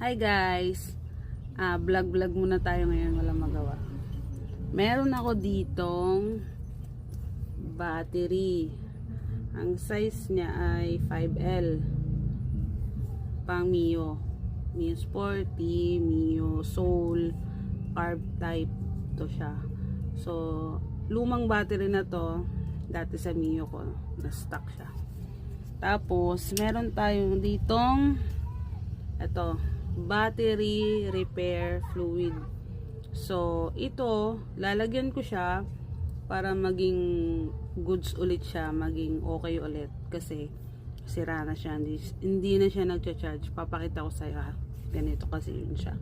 Hi guys, vlog muna tayo ngayon, walang magawa. Meron ako ditong battery. Ang size niya ay 5L. Pang Mio. Mio Sporty, Mio Soul, carb type to siya. So, lumang battery na to, dati sa Mio ko, na-stock siya. Tapos, meron tayong ditong ito, battery repair fluid. So, ito, lalagyan ko siya para maging goods ulit siya, maging okay ulit. Kasi, sira na siya. Hindi na siya nagcha-charge. Papakita ko sa'yo ha. Ganito kasi yun siya.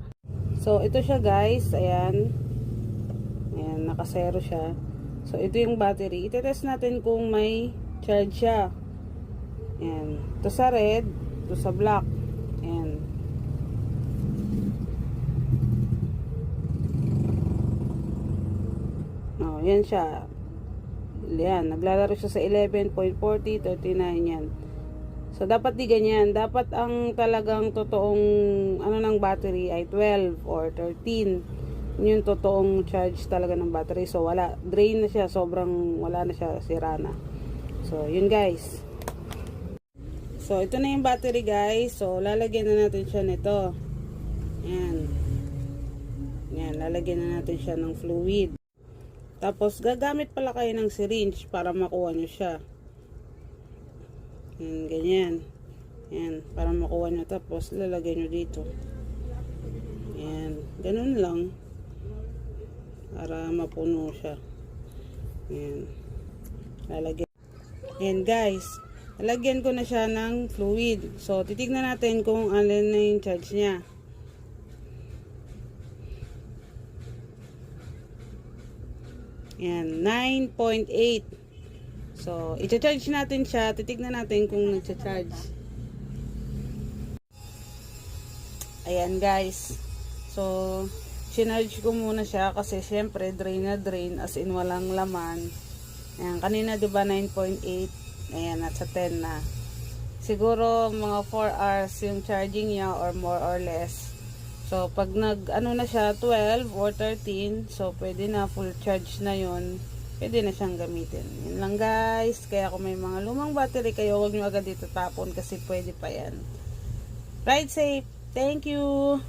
So, ito siya guys. Ayan. Ayan, nakasero siya. So, ito yung battery. Itetest natin kung may charge siya. Ayan. Ito sa red. Ito sa black. Ayan. Oh, yan siya. Yan, naglalaro siya sa 11.40, 39 yan. So, dapat di ganyan. Dapat ang talagang totoong ng battery ay 12 or 13. Yun yung totoong charge talaga ng battery. So, wala. Drain na siya. Sobrang wala na siya. Sira na. So, yun guys. So, ito na yung battery guys. So, lalagyan na natin siya nito. Yan. Yan, lalagyan na natin siya ng fluid. Tapos, gagamit pala kayo ng syringe para makuha nyo siya. Yan, ganyan. Yan, para makuha nyo. Tapos, lalagay nyo dito. Yan, ganun lang. Para mapuno siya. Yan. Lalagyan. Yan, guys. Lalagyan ko na siya ng fluid. So, titignan natin kung alin na yung charge niya. Yan, 9.8. So, i-charge natin siya. Titignan natin kung nag-charge. Ayan, guys. So, sinarge ko muna siya kasi syempre drain na drain as in walang laman. Ayan, kanina diba 9.8. Ayan, at sa 10 na. Siguro mga 4 hours yung charging niya or more or less. So, pag na siya, 12 or 13, so, pwede na, full charge na yun. Pwede na siyang gamitin. Yun lang, guys. Kaya kung may mga lumang battery kayo, huwag nyo agad dito tapon kasi pwede pa yan. Ride safe. Thank you.